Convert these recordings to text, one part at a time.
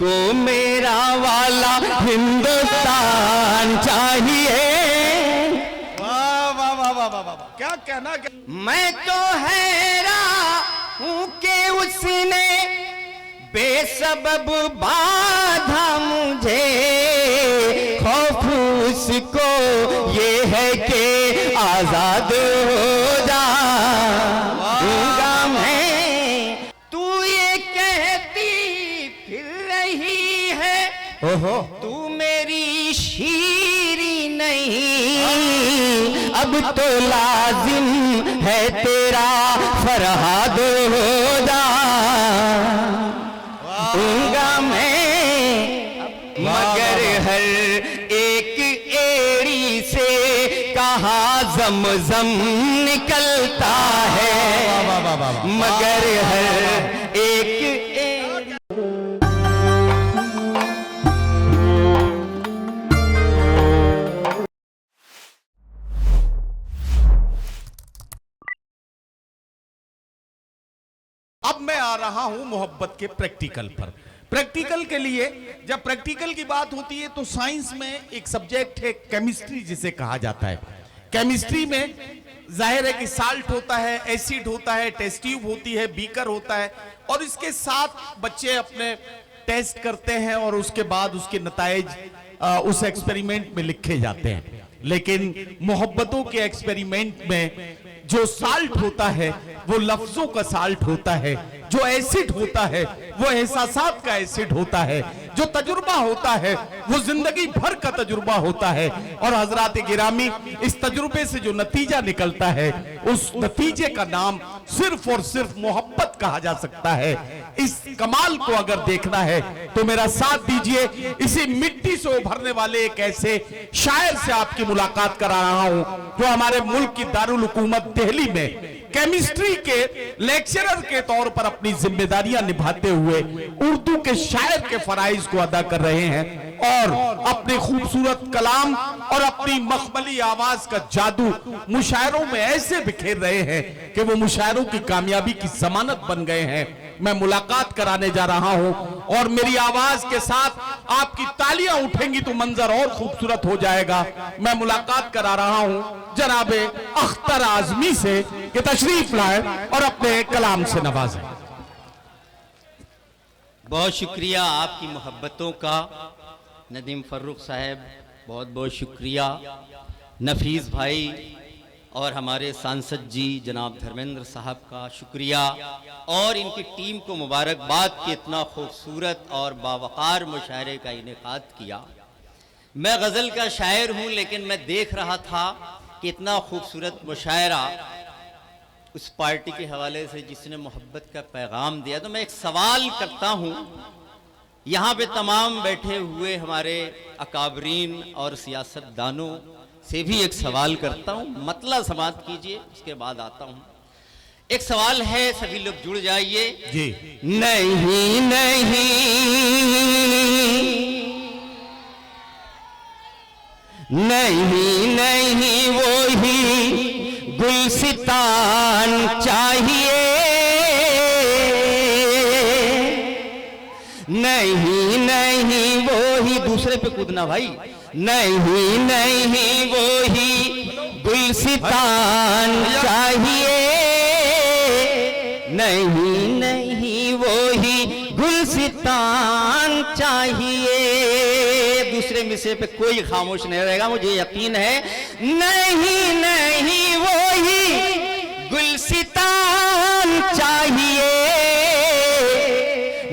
मुझको मेरा वाला हिंदुस्तान चाहिए। वाह वाह वाह वाह वाह वाह, क्या कहना क्या? मैं तो हैरान हूं कि उसने बेसबब बाधा मुझे, खौफ उसको ये है कि आजाद हो जाऊंगा मैं। तू ये कहती फिर रही है, ओहो तू मेरी शीरी नहीं, अब तो लाजिम है तेरा फरहाद हो जाऊंगा मैं। मगर हर एक एड़ी से कहाँ ज़मज़म निकलता है, मगर हर एक अब मैं आ रहा हूं मोहब्बत के प्रैक्टिकल पर। प्रैक्टिकल के लिए जब प्रैक्टिकल की बात होती है तो साइंस में एक सब्जेक्ट है केमिस्ट्री, जिसे कहा जाता है। केमिस्ट्री में जाहिर है कि साल्ट होता है, एसिड होता है, टेस्ट ट्यूब होती है, बीकर होता है, और इसके साथ बच्चे अपने टेस्ट करते हैं और उसके बाद उसके नताइज उस एक्सपेरिमेंट में लिखे जाते हैं। लेकिन मोहब्बतों के एक्सपेरिमेंट में जो साल्ट होता है वो लफ्जों का साल्ट होता है, जो एसिड होता है वो एहसासात का एसिड होता है, जो तजुर्बा होता है वो जिंदगी भर का तजुर्बा होता है। और हजरात गिरामी, इस तजुर्बे से जो नतीजा निकलता है उस नतीजे का नाम सिर्फ और सिर्फ मोहब्बत कहा जा सकता है। इस कमाल को अगर देखना है तो मेरा साथ दीजिए, इसी मिट्टी से उभरने वाले एक ऐसे शायर से आपकी मुलाकात करा रहा हूं जो हमारे मुल्क की दारुल हुकूमत दिल्ली में केमिस्ट्री के लेक्चरर के तौर पर अपनी जिम्मेदारियां निभाते हुए उर्दू के शायर के फराइज को अदा कर रहे हैं और अपने खूबसूरत कलाम और अपनी मखमली आवाज का जादू मुशायरों में ऐसे बिखेर रहे हैं कि वो मुशायरों की कामयाबी की जमानत बन गए हैं। मैं मुलाकात कराने जा रहा हूं और मेरी आवाज के साथ आपकी तालियां उठेंगी तो मंजर और खूबसूरत हो जाएगा। मैं मुलाकात करा रहा हूं जनाबे अख्तर आजमी से कि तशरीफ लाए और अपने कलाम से नवाजें। बहुत शुक्रिया आपकी मोहब्बतों का नदीम फर्रुख साहब, बहुत बहुत शुक्रिया। नफीस भाई और हमारे सांसद जी जनाब धर्मेंद्र साहब का शुक्रिया और इनकी टीम को मुबारकबाद कि इतना खूबसूरत और बावकार मुशायरे का इनेकाद किया। मैं गज़ल का शायर हूँ लेकिन मैं देख रहा था कि इतना खूबसूरत मुशायरा उस पार्टी के हवाले से जिसने मोहब्बत का पैगाम दिया। तो मैं एक सवाल करता हूँ, यहाँ पे तमाम बैठे हुए हमारे अकाबरीन और सियासतदानों से भी एक सवाल करता हूँ, मतला समात कीजिए, उसके बाद आता हूँ। एक सवाल है, सभी लोग जुड़ जाइए जी। नहीं नहीं नहीं नहीं वो ही गुलसितान चाहिए, नहीं नहीं वो ही, दूसरे पे कूदना भाई, नहीं नहीं वो ही गुलसितान चाहिए, नहीं नहीं वो ही गुलसितान चाहिए। दूसरे मिसरे पे कोई खामोश नहीं रहेगा, मुझे यकीन है। नहीं नहीं वो ही गुलसितान चाहिए,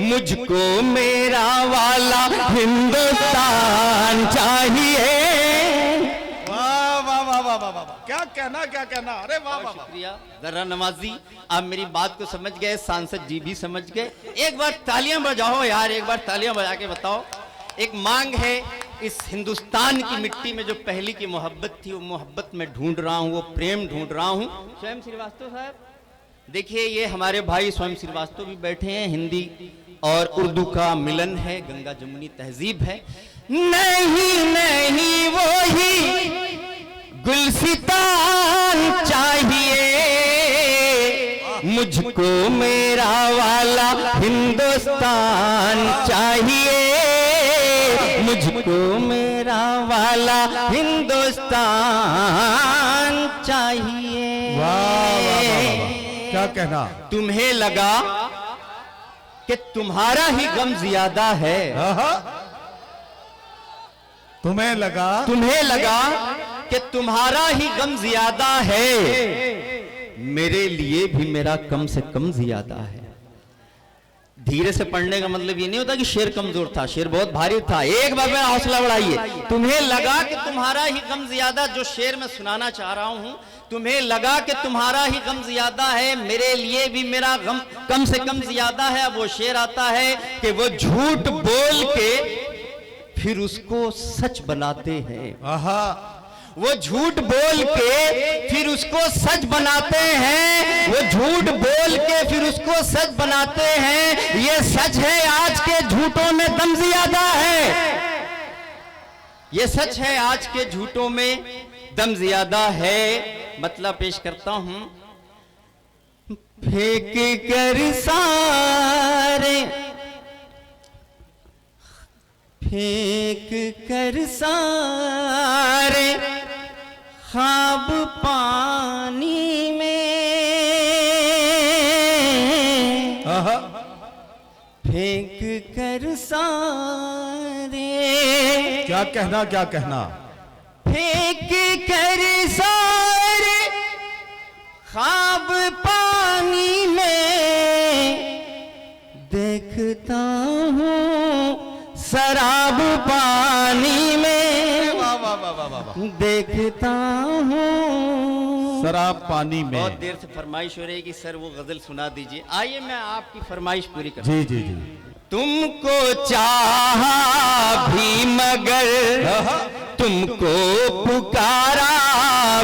मुझको मेरा वाला हिंदुस्तान चाहिए। वाह वाह वाह वाह वाह वाह, क्या कहना क्या कहना, अरे वाह वाह। शुक्रिया जरा नवाजी, आप मेरी बात को समझ गए, सांसद जी भी समझ गए। एक बार तालियां बजाओ यार, एक बार तालियां बजा के बताओ। एक मांग है, इस हिंदुस्तान की मिट्टी में जो पहली की मोहब्बत थी वो मोहब्बत में ढूंढ रहा हूँ, वो प्रेम ढूंढ रहा हूँ। स्वयं श्रीवास्तव साहब देखिए, ये हमारे भाई स्वयं श्रीवास्तव भी बैठे हैं, हिंदी और उर्दू का मिलन है, गंगा जमुनी तहजीब है। नहीं नहीं वो ही गुलसितान चाहिए, मुझको मेरा वाला हिंदुस्तान चाहिए। चाहिए। वाह वाह वाह वाह, क्या कहना। तुम्हें लगा कि तुम्हारा ही गम ज्यादा है। आहा। तुम्हें लगा कि तुम्हारा ही गम ज्यादा है, मेरे लिए भी मेरा कम से कम ज्यादा है। धीरे से पढ़ने का मतलब ये नहीं होता कि शेर कमजोर था, शेर बहुत भारी था। एक बार मेरा हौसला बढ़ाइए। तुम्हें लगा कि तुम्हारा ही गम ज्यादा, जो शेर मैं सुनाना चाह रहा हूं, तुम्हें लगा कि तुम्हारा ही गम ज्यादा है, मेरे लिए भी मेरा गम कम से कम ज्यादा है। अब वो शेर आता है कि वो झूठ बोल के फिर उसको सच बनाते हैं। आहा। वो झूठ बोल के फिर उसको सच बनाते हैं। वो झूठ बोल के फिर उसको सच बनाते हैं। ये सच है, आज के झूठों में दम ज्यादा है। ये सच है, आज के झूठों में दम ज्यादा है। मतलब पेश करता हूं। फेंक कर सारे, फेंक कर सारे ख्वाब पानी में, आहा। फेंक कर सारे, क्या कहना, क्या कहना। फेंक कर सारे ख्वाब पानी में, देखता हूँ शराब पानी में। वाह वाह वाह वाह वाह। देखता हूँ शराब पानी में। बहुत देर से फरमाइश हो रही है कि सर वो गजल सुना दीजिए। आइए मैं आपकी फरमाइश पूरी कर। जी जी जी। तुमको चाहा भी मगर तुमको पुकारा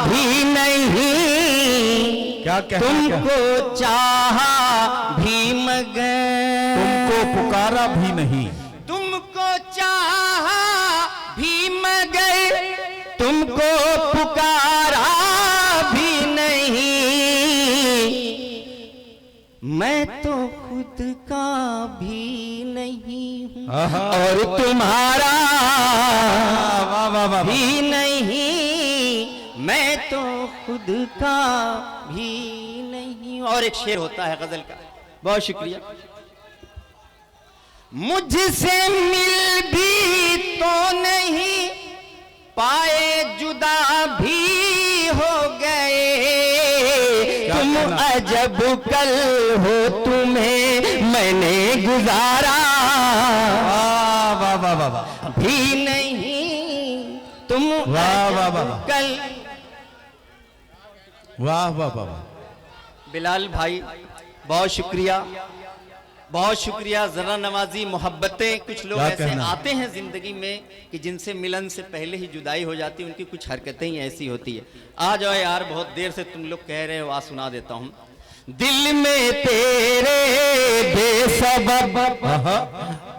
भी नहीं। क्या कहना। तुमको चाहा भी मगर तुमको पुकारा भी नहीं। तुमको चाहा भी मगर तुमको पुकारा भी नहीं। मैं तो खुद का भी नहीं हूं और तुम्हारा वाह वाह वाह। भी नहीं। मैं तो खुद का भी नहीं। और एक शेर होता है गजल का। बहुत शुक्रिया। मुझसे मिल भी तो नहीं पाए, जुदा भी हो गए। तुम अजब कल हो, तुम्हें मैंने गुजारा वाह वाह वाह वाह। भी नहीं। तुम वाह वाह वाह। कल। वाह वाह वाह। बिलाल भाई बहुत शुक्रिया, बहुत शुक्रिया। जरा नवाजी मोहब्बतें, कुछ लोग ऐसे आते हैं जिंदगी में कि जिनसे मिलन से पहले ही जुदाई हो जाती है। उनकी कुछ हरकतें ही ऐसी होती है। आ जाओ यार, बहुत देर से तुम लोग कह रहे हो, आज सुना देता हूं। दिल में तेरे बेसबब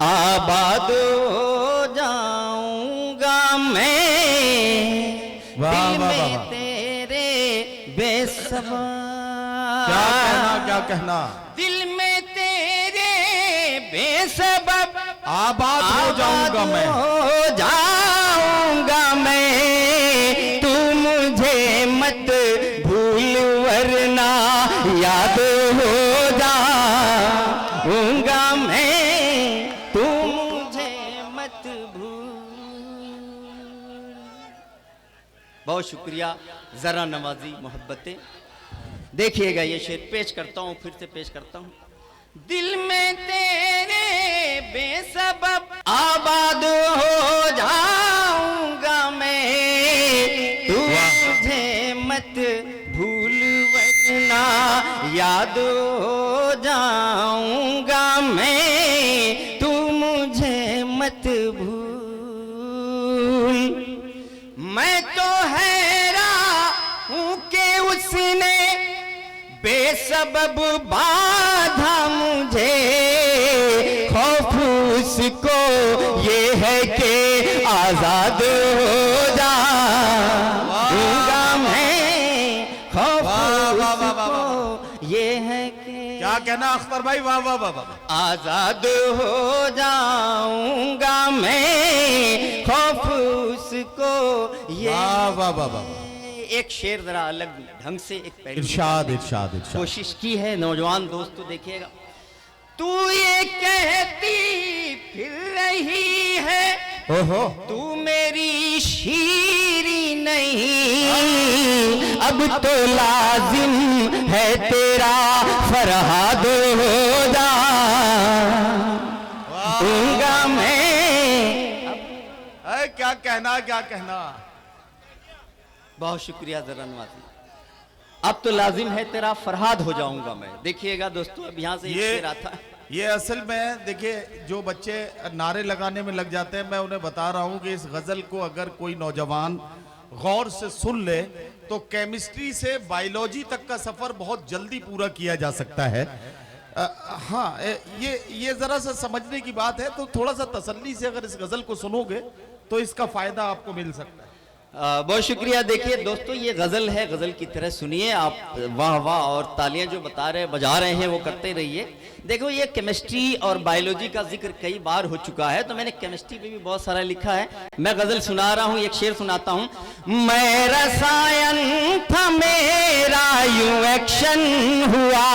आबाद हो जाऊंगा मैं। दिल में तेरे बेसबब। क्या कहना, क्या कहना। दिल में तेरे बेसबब आबाद हो जाऊंगा मैं। हो जाऊंगा मैं। तू मुझे मत भूल वरना याद हो जाऊंगा मैं। तू मुझे मत भूल। बहुत शुक्रिया। जरा नवाजी मोहब्बतें। देखिएगा ये शेर पेश करता हूं, फिर से पेश करता हूं। दिल में तेरे बेसबब आबाद हो जाऊंगा मैं। तू मुझे मत भूल वरना याद हो जाऊंगा मैं। तू मुझे मत भूल। मैं तो हैरान हूं कि उसने बेसबब बाधा मुझे। खौफ उसको ये है कि आजाद हो जाऊंगा मैं। खौफ उसको ये है कि, क्या कहना अख्तर भाई। वाह वाह वाह वाह। आजाद हो जाऊंगा मैं। खौफ उसको ये। वाह वाह वाह वाह। एक शेर जरा अलग ढंग से एक पहलू इरशाद निकालने की इरशाद इरशाद। कोशिश की है। नौजवान दोस्त तो देखिएगा, तू ये कहती फिर रही है ओहो तू मेरी शीरी नहीं, अब तो लाजिम है तेरा फरहाद होदा दूंगा मैं। अरे क्या कहना क्या कहना। बहुत शुक्रिया जरा नवाजी। अब तो लाजिम है तेरा फरहाद हो जाऊंगा मैं। देखिएगा दोस्तों, अब यहाँ से एक शेर आता है। ये असल में देखिए, जो बच्चे नारे लगाने में लग जाते हैं, मैं उन्हें बता रहा हूं कि इस गजल को अगर कोई नौजवान गौर से सुन ले तो केमिस्ट्री से बायोलॉजी तक का सफर बहुत जल्दी पूरा किया जा सकता है। हाँ, ये जरा सा समझने की बात है, तो थोड़ा सा तसल्ली से अगर इस गजल को सुनोगे तो इसका फायदा आपको मिल सकता है। बहुत शुक्रिया। देखिए दोस्तों, ये गजल है, गजल की तरह सुनिए आप। वाह वाह और तालियां जो बजा रहे हैं वो करते रहिए। देखो, ये केमिस्ट्री और बायोलॉजी का जिक्र कई बार हो चुका है, तो मैंने केमिस्ट्री पे भी बहुत सारा लिखा है। मैं गजल सुना रहा हूं, एक शेर सुनाता हूं। मैं रसायन था मेरा यूं एक्शन हुआ,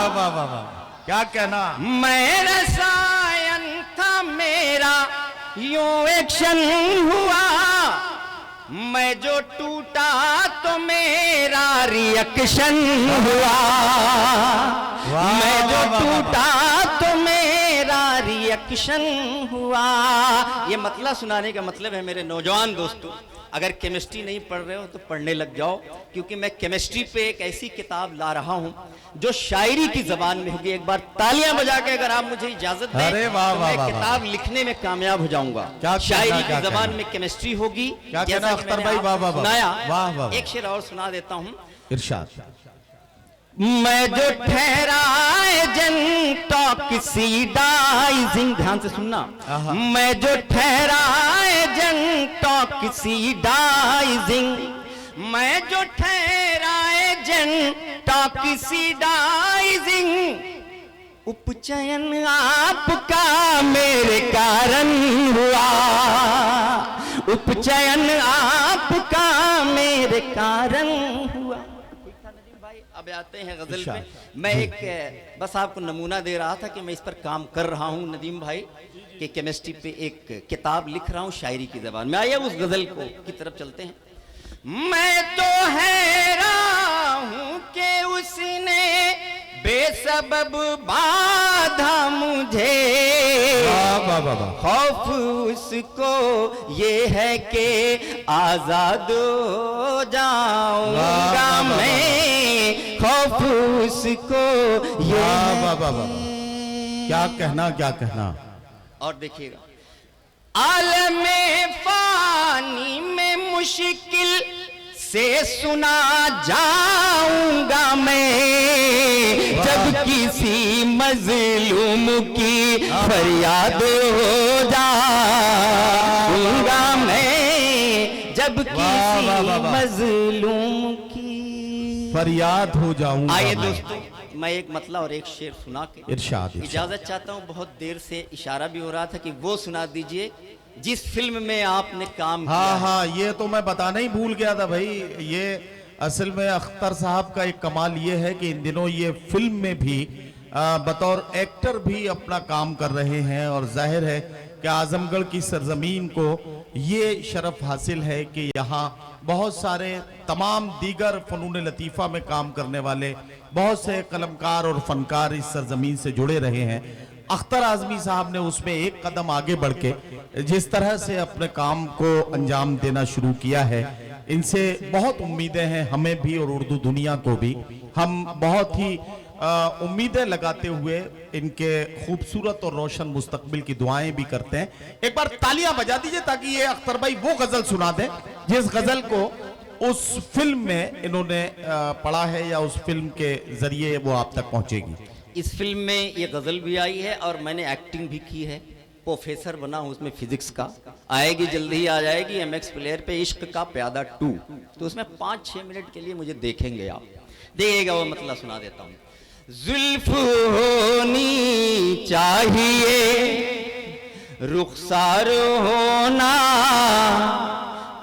वाह वाह वाह, क्या कहना। मैं रसायन था मेरा यूं एक्शन हुआ, मैं जो टूटा तो मेरा रिएक्शन हुआ, मैं जो टूटा तो मेरा रिएक्शन हुआ। ये मतलब सुनाने का मतलब है मेरे नौजवान दोस्तों, अगर केमिस्ट्री नहीं पढ़ रहे हो तो पढ़ने लग जाओ, क्योंकि मैं केमिस्ट्री पे एक ऐसी किताब ला रहा हूं जो शायरी की जबान में होगी। एक बार तालियां बजा के अगर आप मुझे इजाजत दें अरे वाह तो वाह मैं वाह किताब लिखने में कामयाब हो जाऊंगा। क्या शायरी कहना, की क्या जबान कहना। में केमिस्ट्री होगी। क्या जैसा कहना कि अख्तर मैंने भाई, आपको वाह वाह वाह। सुनाया, वाह वाह। एक शेर और सुना देता हूं। इरशाद। मैं जो ठहरा एजेंट टॉक्सीडाइजिंग, ध्यान से सुनना। मैं जो ठहरा एजेंट टॉक्सीडाइजिंग, मैं जो ठहरा एजेंट टॉक्सीडाइजिंग, उपचयन आपका मेरे कारण हुआ, उपचयन आपका मेरे कारण हुआ। अब आते हैं गजल पे। मैं एक बस आपको नमूना दे रहा था कि मैं इस पर काम कर रहा हूं नदीम भाई, कि केमिस्ट्री पे एक किताब लिख रहा हूं शायरी की जबान में। आइए उस गजल को की तरफ चलते हैं। मैं तो हैरान हूं कि उसने बेसबब बाधा मुझे, खौफ उसको ये है कि आजाद हो जाऊंगा मैं, खौफ उसको ये क्या कहना क्या कहना। और देखिएगा, आलमे फानी में मुश्किल से सुना जाऊंगा मैं, जब किसी मजलूम की फरियाद हो जाऊंगा मैं, जब किसी मजलूम की फरियाद हो जाऊंगा। आइए दोस्तों, मैं एक मतला और एक शेर सुना के इरशाद। इजाजत चाहता हूँ। बहुत देर से इशारा भी हो रहा था कि वो सुना दीजिए जिस फिल्म में आपने काम किया। हाँ हाँ, ये तो मैं बताना ही भूल गया था भाई। ये असल में अख्तर साहब का एक कमाल ये है कि इन दिनों ये फिल्म में भी बतौर एक्टर भी अपना काम कर रहे हैं, और जाहिर है कि आजमगढ़ की सरजमीन को ये शरफ हासिल है कि यहाँ बहुत सारे तमाम दीगर फनून लतीफ़ा में काम करने वाले बहुत से कलमकार और फनकार इस सरजमीन से जुड़े रहे हैं। अख्तर आजमी साहब ने उसमें एक कदम आगे बढ़ के जिस तरह से अपने काम को अंजाम देना शुरू किया है, इनसे बहुत उम्मीदें हैं हमें भी और उर्दू दुनिया को भी। हम बहुत ही उम्मीदें लगाते हुए इनके खूबसूरत और रोशन मुस्तकबिल की दुआएं भी करते हैं। एक बार तालियां बजा दीजिए ताकि ये अख्तर भाई वो गजल सुना दें जिस गजल को उस फिल्म में इन्होंने पढ़ा है या उस फिल्म के जरिए वो आप तक पहुंचेगी। इस फिल्म में ये गजल भी आई है और मैंने एक्टिंग भी की है। प्रोफेसर बना हूं उसमें फिजिक्स का। आएगी जल्दी ही आ जाएगी MX प्लेयर पे इश्क का प्यादा 2, तो उसमें 5-6 मिनट के लिए मुझे देखेंगे आप। देखिएगा वो मतलब सुना देता हूं। जुल्फ होनी चाहिए, रुखसार होना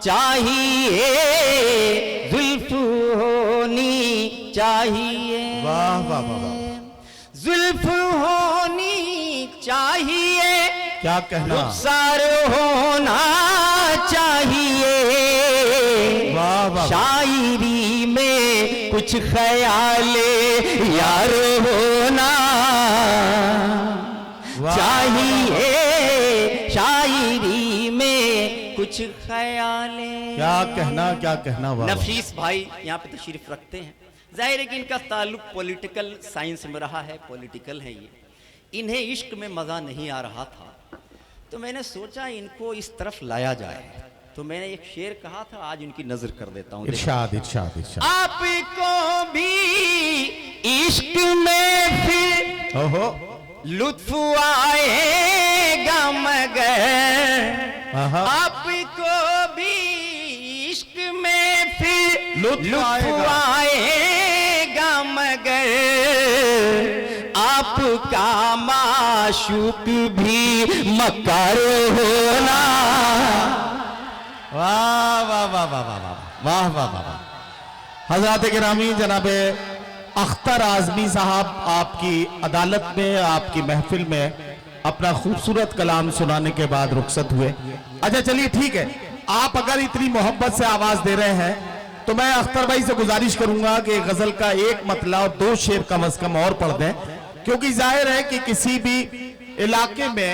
चाहिए, जुल्फ होनी चाहिए, वाह वाह वाह वाह, जुल्फ होनी चाहिए, क्या कहना, रुखसार होना चाहिए, वाह वाह, शायरी में कुछ ख्याले यार होना चाहिए, शायरी में कुछ ख्याले। क्या कहना, क्या कहना, वाह वाह। नफीस भाई यहाँ पे तशरीफ रखते हैं। जाहिर है कि इनका ताल्लुक पॉलिटिकल साइंस में रहा है, पॉलिटिकल है ये। इन्हें इश्क में मज़ा नहीं आ रहा था, तो मैंने सोचा इनको इस तरफ लाया जाए। तो मैंने एक शेर कहा था, आज उनकी नजर कर देता हूँ। इरशाद इरशाद इरशाद। आपको भी इश्क में फिर ओहो, लुत्फ आएगा मगर, आहा। आपको भी इश्क में फिर लुत्फ आएगा मगर, आपका माशूक भी मकर होना। वाह वाह वाह वाह वाह वाह वाह वाह वाह वाह। हज़रात गिरामी, जनाब अख्तर आज़मी साहब आपकी अदालत में, आपकी महफिल में अपना खूबसूरत कलाम सुनाने के बाद रुखसत हुए। अच्छा चलिए ठीक है, आप अगर इतनी मोहब्बत से आवाज दे रहे हैं तो मैं अख्तर भाई से गुजारिश करूंगा कि गजल का एक मतला और 2 शेर कम अज कम और पढ़ दें, क्योंकि जाहिर है कि किसी भी इलाके में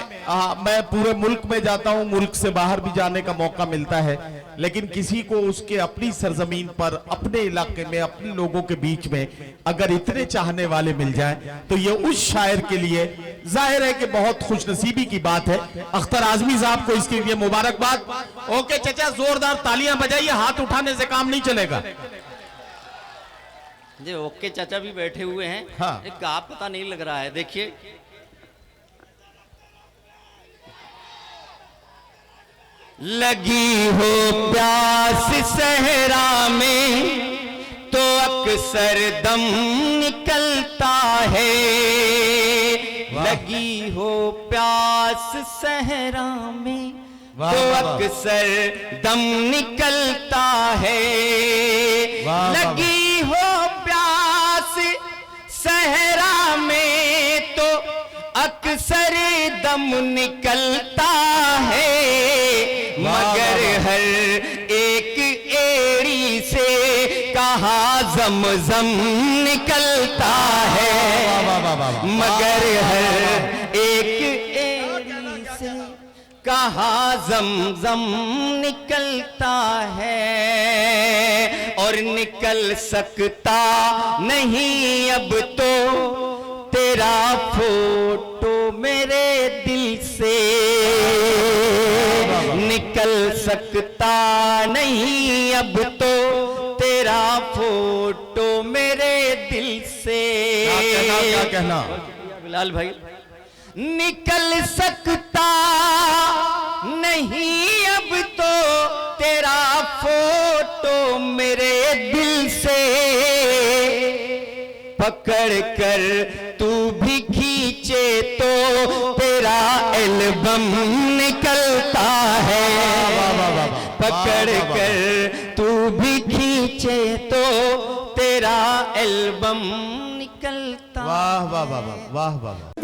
मैं पूरे मुल्क में जाता हूं, मुल्क से बाहर भी जाने का मौका मिलता है, लेकिन किसी को उसके अपनी सरजमीन पर, अपने इलाके में, अपने लोगों के बीच में अगर इतने चाहने वाले मिल जाएं तो ये उस शायर के लिए जाहिर है कि बहुत खुशनसीबी की बात है। अख्तर आज़मी साहब को इसके लिए मुबारकबाद। ओके चचा, जोरदार तालियां बजाइए, हाथ उठाने से काम नहीं चलेगा। जी ओके चाचा भी बैठे हुए हैं। हाँ। एक का पता नहीं लग रहा है, देखिए। लगी हो प्यास सहरा में तो अक्सर दम निकलता है, लगी हो प्यास सहरा में तो अक्सर दम निकलता है, लगी हो प्यास सहरा में तो अक्सर दम निकलता है, मगर हर एक एड़ी से कहाँ ज़म-ज़म निकलता है, मगर हर एक एड़ी से कहाँ ज़म-ज़म निकलता है, और निकल सकता नहीं अब तो तेरा फोटो मेरे दिल से, निकल सकता नहीं अब तो तेरा फोटो मेरे दिल से। क्या कहना बिलाल भाई, निकल सकता नहीं अब तो तेरा फोटो मेरे दिल से, पकड़ कर तू भी खींचे तो तेरा एल्बम निकलता है, पकड़ कर तू भी खींचे तो तेरा एल्बम निकलता। वाह वाह वाह वाह वाह वाह।